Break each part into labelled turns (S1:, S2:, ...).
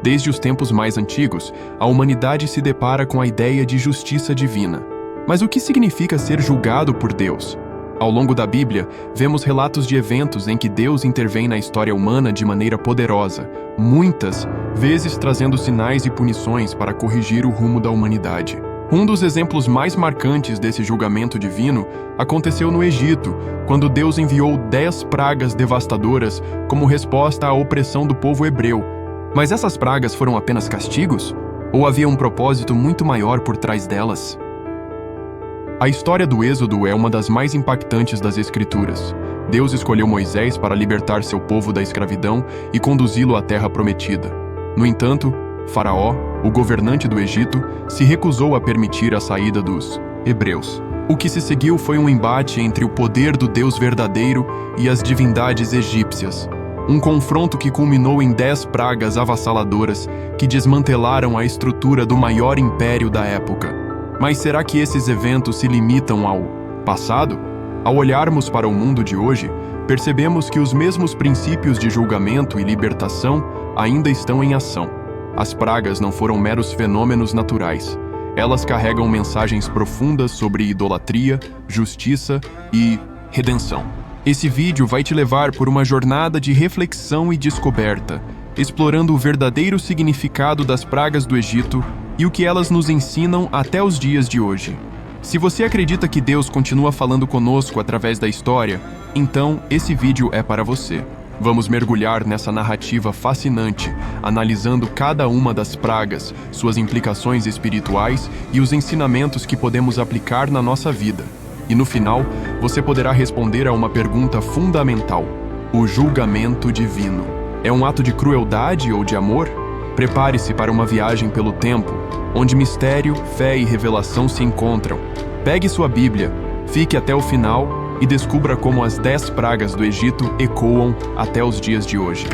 S1: Desde os tempos mais antigos, a humanidade se depara com a ideia de justiça divina. Mas o que significa ser julgado por Deus? Ao longo da Bíblia, vemos relatos de eventos em que Deus intervém na história humana de maneira poderosa, muitas vezes trazendo sinais e punições para corrigir o rumo da humanidade. Um dos exemplos mais marcantes desse julgamento divino aconteceu no Egito, quando Deus enviou 10 pragas devastadoras como resposta à opressão do povo hebreu. Mas essas pragas foram apenas castigos? Ou havia um propósito muito maior por trás delas? A história do Êxodo é uma das mais impactantes das Escrituras. Deus escolheu Moisés para libertar seu povo da escravidão e conduzi-lo à terra prometida. No entanto, Faraó, o governante do Egito, se recusou a permitir a saída dos hebreus. O que se seguiu foi um embate entre o poder do Deus verdadeiro e as divindades egípcias. Um confronto que culminou em 10 pragas avassaladoras que desmantelaram a estrutura do maior império da época. Mas será que esses eventos se limitam ao passado? Ao olharmos para o mundo de hoje, percebemos que os mesmos princípios de julgamento e libertação ainda estão em ação. As pragas não foram meros fenômenos naturais. Elas carregam mensagens profundas sobre idolatria, justiça e redenção. Esse vídeo vai te levar por uma jornada de reflexão e descoberta, explorando o verdadeiro significado das pragas do Egito e o que elas nos ensinam até os dias de hoje. Se você acredita que Deus continua falando conosco através da história, então esse vídeo é para você. Vamos mergulhar nessa narrativa fascinante, analisando cada uma das pragas, suas implicações espirituais e os ensinamentos que podemos aplicar na nossa vida. E no final, você poderá responder a uma pergunta fundamental: o julgamento divino é um ato de crueldade ou de amor? Prepare-se para uma viagem pelo tempo, onde mistério, fé e revelação se encontram. Pegue sua Bíblia, fique até o final e descubra como as 10 pragas do Egito ecoam até os dias de hoje.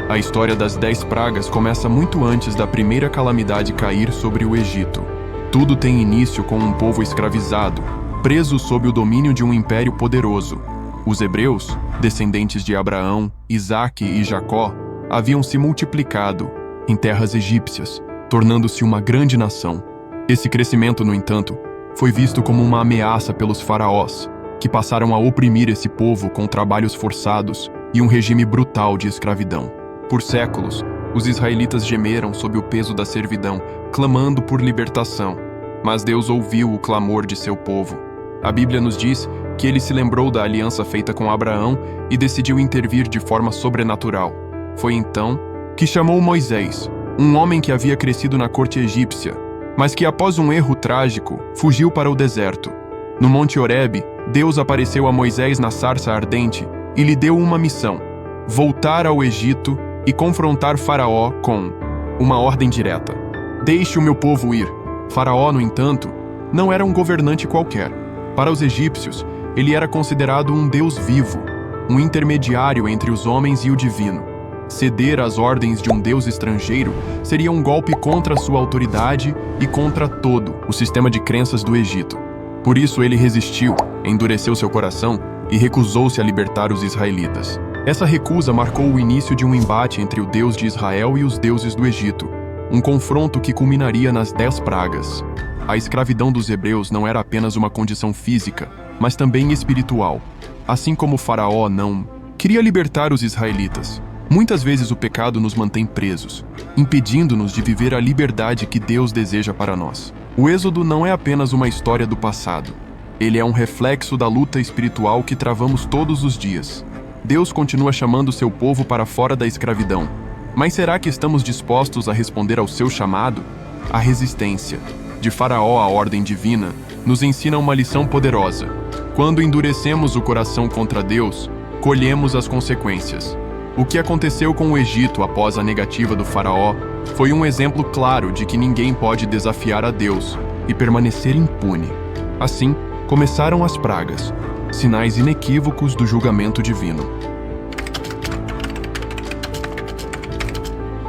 S1: A história das 10 pragas começa muito antes da primeira calamidade cair sobre o Egito. Tudo tem início com um povo escravizado, preso sob o domínio de um império poderoso. Os hebreus, descendentes de Abraão, Isaque e Jacó, haviam se multiplicado em terras egípcias, tornando-se uma grande nação. Esse crescimento, no entanto, foi visto como uma ameaça pelos faraós, que passaram a oprimir esse povo com trabalhos forçados e um regime brutal de escravidão. Por séculos, os israelitas gemeram sob o peso da servidão, clamando por libertação. Mas Deus ouviu o clamor de seu povo. A Bíblia nos diz que ele se lembrou da aliança feita com Abraão e decidiu intervir de forma sobrenatural. Foi então que chamou Moisés, um homem que havia crescido na corte egípcia, mas que após um erro trágico, fugiu para o deserto. No Monte Horebe, Deus apareceu a Moisés na sarça ardente e lhe deu uma missão: voltar ao Egito e confrontar Faraó com uma ordem direta: deixe o meu povo ir. Faraó, no entanto, não era um governante qualquer. Para os egípcios, ele era considerado um Deus vivo, um intermediário entre os homens e o divino. Ceder às ordens de um Deus estrangeiro seria um golpe contra sua autoridade e contra todo o sistema de crenças do Egito. Por isso ele resistiu, endureceu seu coração e recusou-se a libertar os israelitas. Essa recusa marcou o início de um embate entre o Deus de Israel e os deuses do Egito, um confronto que culminaria nas 10 pragas. A escravidão dos hebreus não era apenas uma condição física, mas também espiritual. Assim como o Faraó não queria libertar os israelitas, muitas vezes o pecado nos mantém presos, impedindo-nos de viver a liberdade que Deus deseja para nós. O Êxodo não é apenas uma história do passado. Ele é um reflexo da luta espiritual que travamos todos os dias. Deus continua chamando seu povo para fora da escravidão. Mas será que estamos dispostos a responder ao seu chamado? A resistência de Faraó à ordem divina nos ensina uma lição poderosa. Quando endurecemos o coração contra Deus, colhemos as consequências. O que aconteceu com o Egito após a negativa do Faraó foi um exemplo claro de que ninguém pode desafiar a Deus e permanecer impune. Assim, começaram as pragas, sinais inequívocos do julgamento divino.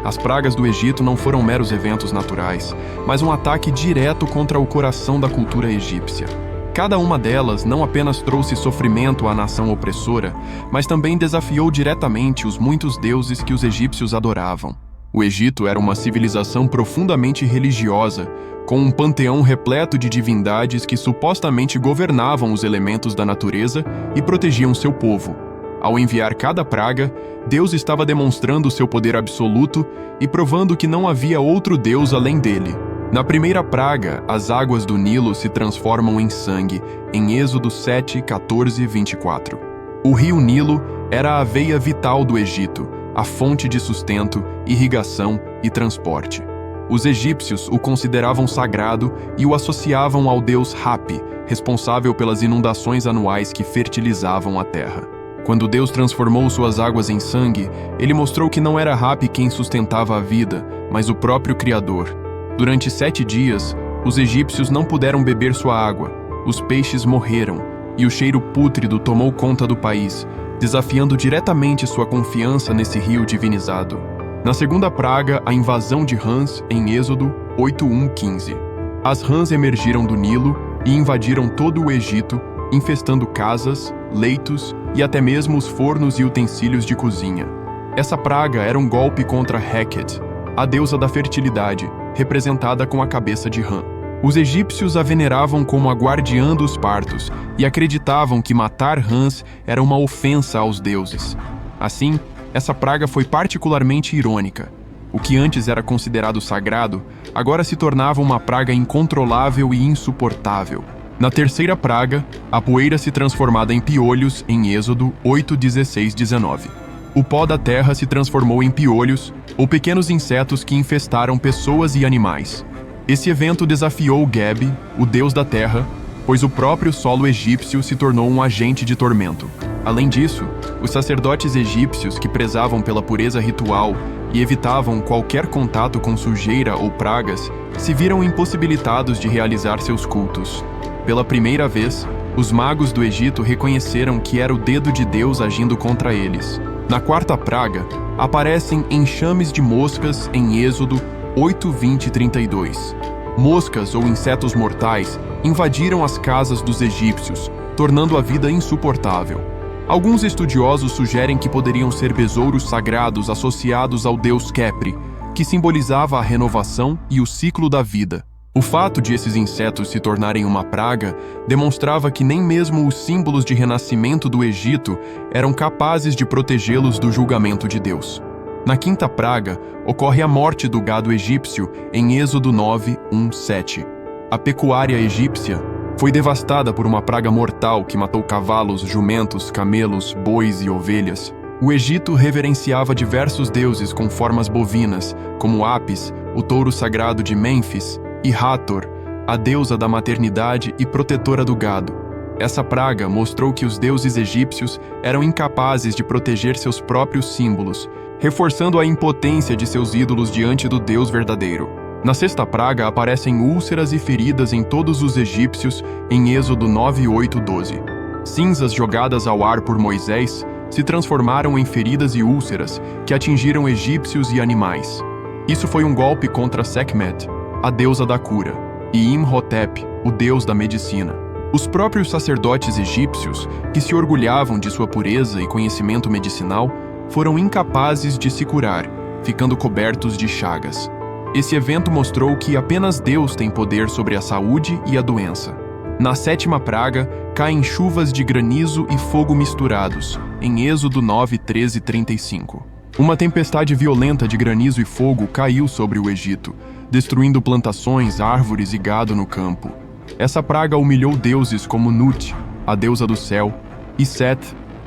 S1: As pragas do Egito não foram meros eventos naturais, mas um ataque direto contra o coração da cultura egípcia. Cada uma delas não apenas trouxe sofrimento à nação opressora, mas também desafiou diretamente os muitos deuses que os egípcios adoravam. O Egito era uma civilização profundamente religiosa, com um panteão repleto de divindades que supostamente governavam os elementos da natureza e protegiam seu povo. Ao enviar cada praga, Deus estava demonstrando seu poder absoluto e provando que não havia outro Deus além dele. Na primeira praga, as águas do Nilo se transformam em sangue, em Êxodo 7, 14 e 24. O rio Nilo era a veia vital do Egito, a fonte de sustento, irrigação e transporte. Os egípcios o consideravam sagrado e o associavam ao deus Hapi, responsável pelas inundações anuais que fertilizavam a terra. Quando Deus transformou suas águas em sangue, ele mostrou que não era Hapi quem sustentava a vida, mas o próprio Criador. Durante 7 dias, os egípcios não puderam beber sua água, os peixes morreram, e o cheiro pútrido tomou conta do país, desafiando diretamente sua confiança nesse rio divinizado. Na segunda praga, a invasão de rãs, em Êxodo 8:1-15. As rãs emergiram do Nilo e invadiram todo o Egito, infestando casas, leitos e até mesmo os fornos e utensílios de cozinha. Essa praga era um golpe contra Heket, a deusa da fertilidade, representada com a cabeça de rã. Os egípcios a veneravam como a guardiã dos partos e acreditavam que matar rãs era uma ofensa aos deuses. Assim, essa praga foi particularmente irônica. O que antes era considerado sagrado, agora se tornava uma praga incontrolável e insuportável. Na terceira praga, a poeira se transformada em piolhos, em Êxodo 8:16-19. O pó da terra se transformou em piolhos, ou pequenos insetos que infestaram pessoas e animais. Esse evento desafiou Geb, o deus da terra, pois o próprio solo egípcio se tornou um agente de tormento. Além disso, os sacerdotes egípcios que prezavam pela pureza ritual e evitavam qualquer contato com sujeira ou pragas, se viram impossibilitados de realizar seus cultos. Pela primeira vez, os magos do Egito reconheceram que era o dedo de Deus agindo contra eles. Na quarta praga, aparecem enxames de moscas em Êxodo 8:20-32. Moscas ou insetos mortais invadiram as casas dos egípcios, tornando a vida insuportável. Alguns estudiosos sugerem que poderiam ser besouros sagrados associados ao deus Khepri, que simbolizava a renovação e o ciclo da vida. O fato de esses insetos se tornarem uma praga demonstrava que nem mesmo os símbolos de renascimento do Egito eram capazes de protegê-los do julgamento de Deus. Na quinta praga, ocorre a morte do gado egípcio em Êxodo 9:1-7. A pecuária egípcia foi devastada por uma praga mortal que matou cavalos, jumentos, camelos, bois e ovelhas. O Egito reverenciava diversos deuses com formas bovinas, como Apis, o touro sagrado de Mênfis, e Hathor, a deusa da maternidade e protetora do gado. Essa praga mostrou que os deuses egípcios eram incapazes de proteger seus próprios símbolos, reforçando a impotência de seus ídolos diante do Deus verdadeiro. Na sexta praga aparecem úlceras e feridas em todos os egípcios em Êxodo 9:8-12. Cinzas jogadas ao ar por Moisés se transformaram em feridas e úlceras que atingiram egípcios e animais. Isso foi um golpe contra Sekhmet, a deusa da cura, e Imhotep, o deus da medicina. Os próprios sacerdotes egípcios, que se orgulhavam de sua pureza e conhecimento medicinal, foram incapazes de se curar, ficando cobertos de chagas. Esse evento mostrou que apenas Deus tem poder sobre a saúde e a doença. Na sétima praga, caem chuvas de granizo e fogo misturados, em Êxodo 9:13-35. Uma tempestade violenta de granizo e fogo caiu sobre o Egito, destruindo plantações, árvores e gado no campo. Essa praga humilhou deuses como Nut, a deusa do céu, e Set,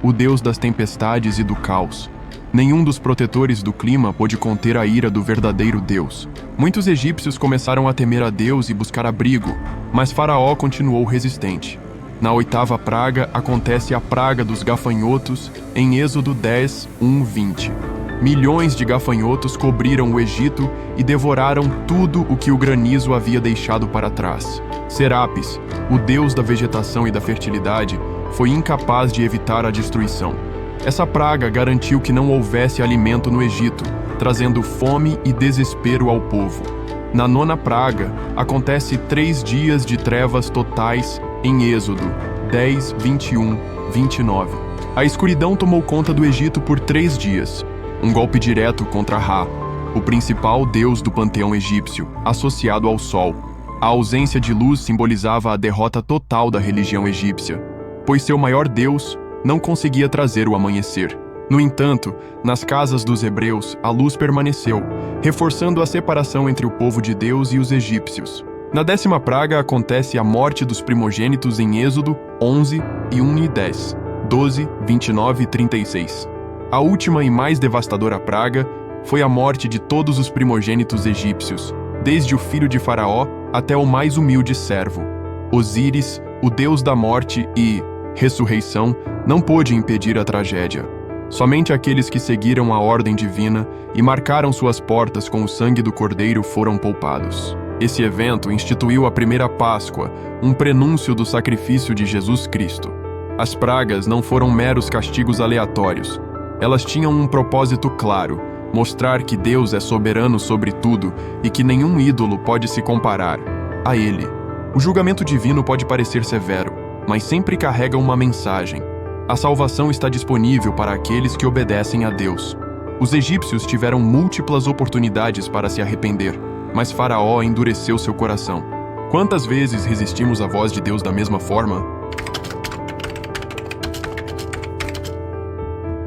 S1: o deus das tempestades e do caos. Nenhum dos protetores do clima pôde conter a ira do verdadeiro Deus. Muitos egípcios começaram a temer a Deus e buscar abrigo, mas Faraó continuou resistente. Na oitava praga acontece a praga dos gafanhotos em Êxodo 10:1-20. Milhões de gafanhotos cobriram o Egito e devoraram tudo o que o granizo havia deixado para trás. Serapis, o deus da vegetação e da fertilidade, foi incapaz de evitar a destruição. Essa praga garantiu que não houvesse alimento no Egito, trazendo fome e desespero ao povo. Na nona praga, acontece 3 dias de trevas totais Em Êxodo 10, 21, 29. A escuridão tomou conta do Egito por 3 dias. Um golpe direto contra Ra, o principal deus do panteão egípcio, associado ao sol. A ausência de luz simbolizava a derrota total da religião egípcia, pois seu maior deus não conseguia trazer o amanhecer. No entanto, nas casas dos hebreus, a luz permaneceu, reforçando a separação entre o povo de Deus e os egípcios. Na 10ª praga acontece a morte dos primogênitos em Êxodo 11, 1 e 10, 12, 29 e 36. A última e mais devastadora praga foi a morte de todos os primogênitos egípcios, desde o filho de Faraó até o mais humilde servo. Osíris, o deus da morte e ressurreição, não pôde impedir a tragédia. Somente aqueles que seguiram a ordem divina e marcaram suas portas com o sangue do Cordeiro foram poupados. Esse evento instituiu a primeira Páscoa, um prenúncio do sacrifício de Jesus Cristo. As pragas não foram meros castigos aleatórios. Elas tinham um propósito claro: mostrar que Deus é soberano sobre tudo e que nenhum ídolo pode se comparar a Ele. O julgamento divino pode parecer severo, mas sempre carrega uma mensagem. A salvação está disponível para aqueles que obedecem a Deus. Os egípcios tiveram múltiplas oportunidades para se arrepender, mas Faraó endureceu seu coração. Quantas vezes resistimos à voz de Deus da mesma forma?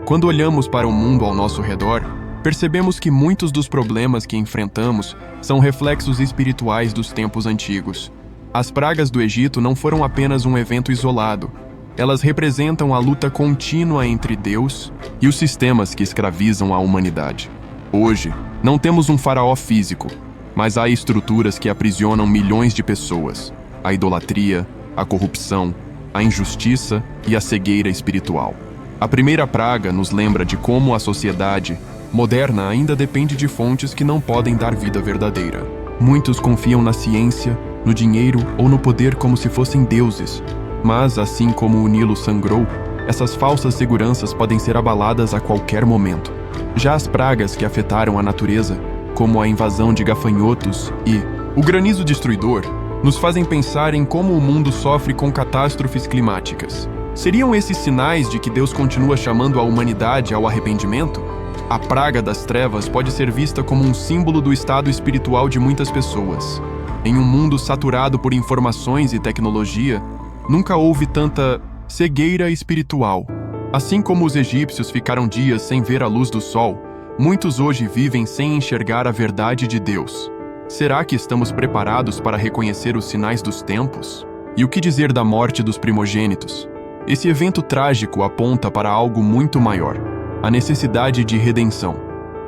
S1: Quando olhamos para o mundo ao nosso redor, percebemos que muitos dos problemas que enfrentamos são reflexos espirituais dos tempos antigos. As pragas do Egito não foram apenas um evento isolado. Elas representam a luta contínua entre Deus e os sistemas que escravizam a humanidade. Hoje, não temos um faraó físico, mas há estruturas que aprisionam milhões de pessoas: a idolatria, a corrupção, a injustiça e a cegueira espiritual. A primeira praga nos lembra de como a sociedade moderna ainda depende de fontes que não podem dar vida verdadeira. Muitos confiam na ciência, no dinheiro ou no poder como se fossem deuses. Mas, assim como o Nilo sangrou, essas falsas seguranças podem ser abaladas a qualquer momento. Já as pragas que afetaram a natureza, como a invasão de gafanhotos e o granizo destruidor, nos fazem pensar em como o mundo sofre com catástrofes climáticas. Seriam esses sinais de que Deus continua chamando a humanidade ao arrependimento? A praga das trevas pode ser vista como um símbolo do estado espiritual de muitas pessoas. Em um mundo saturado por informações e tecnologia, nunca houve tanta cegueira espiritual. Assim como os egípcios ficaram dias sem ver a luz do sol, muitos hoje vivem sem enxergar a verdade de Deus. Será que estamos preparados para reconhecer os sinais dos tempos? E o que dizer da morte dos primogênitos? Esse evento trágico aponta para algo muito maior: a necessidade de redenção.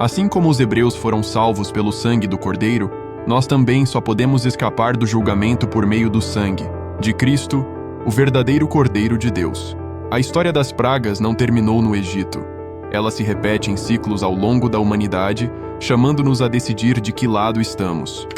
S1: Assim como os hebreus foram salvos pelo sangue do Cordeiro, nós também só podemos escapar do julgamento por meio do sangue de Cristo, o verdadeiro Cordeiro de Deus. A história das pragas não terminou no Egito. Ela se repete em ciclos ao longo da humanidade, chamando-nos a decidir de que lado estamos.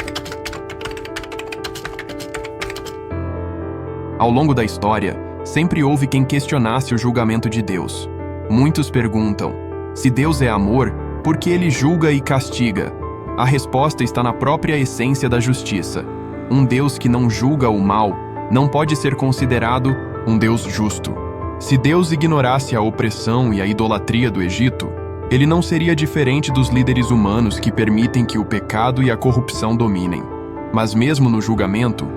S1: Ao longo da história, sempre houve quem questionasse o julgamento de Deus. Muitos perguntam: se Deus é amor, por que Ele julga e castiga? A resposta está na própria essência da justiça. Um Deus que não julga o mal não pode ser considerado um Deus justo. Se Deus ignorasse a opressão e a idolatria do Egito, Ele não seria diferente dos líderes humanos que permitem que o pecado e a corrupção dominem. Mas mesmo no julgamento,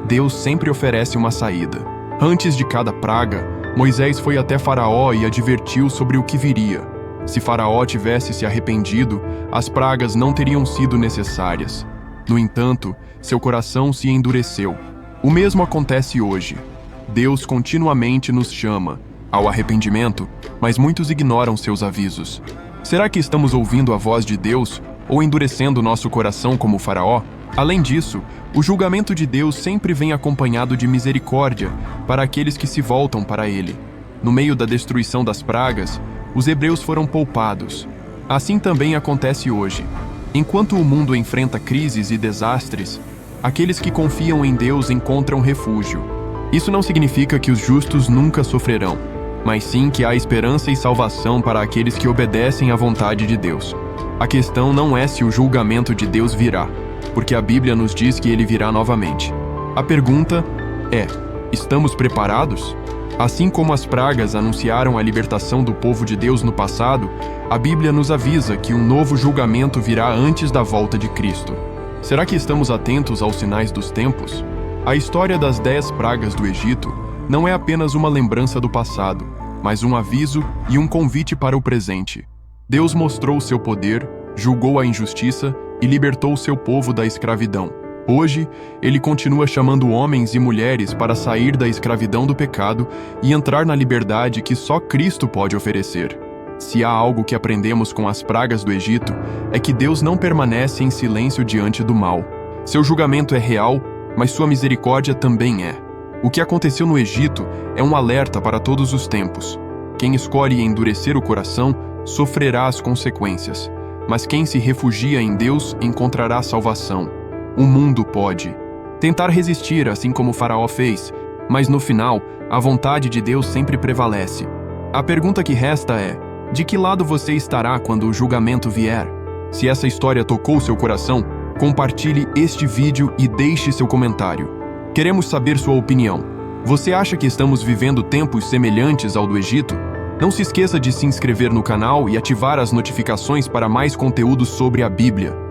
S1: Deus sempre oferece uma saída. Antes de cada praga, Moisés foi até Faraó e advertiu sobre o que viria. Se Faraó tivesse se arrependido, as pragas não teriam sido necessárias. No entanto, seu coração se endureceu. O mesmo acontece hoje. Deus continuamente nos chama ao arrependimento, mas muitos ignoram seus avisos. Será que estamos ouvindo a voz de Deus ou endurecendo nosso coração como Faraó? Além disso, o julgamento de Deus sempre vem acompanhado de misericórdia para aqueles que se voltam para Ele. No meio da destruição das pragas, os hebreus foram poupados. Assim também acontece hoje. Enquanto o mundo enfrenta crises e desastres, aqueles que confiam em Deus encontram refúgio. Isso não significa que os justos nunca sofrerão, mas sim que há esperança e salvação para aqueles que obedecem à vontade de Deus. A questão não é se o julgamento de Deus virá, porque a Bíblia nos diz que ele virá novamente. A pergunta é: Estamos preparados? Assim como as pragas anunciaram a libertação do povo de Deus no passado, a Bíblia nos avisa que um novo julgamento virá antes da volta de Cristo. Será que estamos atentos aos sinais dos tempos? A história das 10 pragas do Egito não é apenas uma lembrança do passado, mas um aviso e um convite para o presente. Deus mostrou seu poder, julgou a injustiça e libertou seu povo da escravidão. Hoje, Ele continua chamando homens e mulheres para sair da escravidão do pecado e entrar na liberdade que só Cristo pode oferecer. Se há algo que aprendemos com as pragas do Egito, é que Deus não permanece em silêncio diante do mal. Seu julgamento é real, mas sua misericórdia também é. O que aconteceu no Egito é um alerta para todos os tempos. Quem escolhe endurecer o coração sofrerá as consequências, mas quem se refugia em Deus encontrará salvação. O mundo pode tentar resistir, assim como o Faraó fez, mas no final, a vontade de Deus sempre prevalece. A pergunta que resta é: de que lado você estará quando o julgamento vier? Se essa história tocou seu coração, compartilhe este vídeo e deixe seu comentário. Queremos saber sua opinião. Você acha que estamos vivendo tempos semelhantes ao do Egito? Não se esqueça de se inscrever no canal e ativar as notificações para mais conteúdos sobre a Bíblia.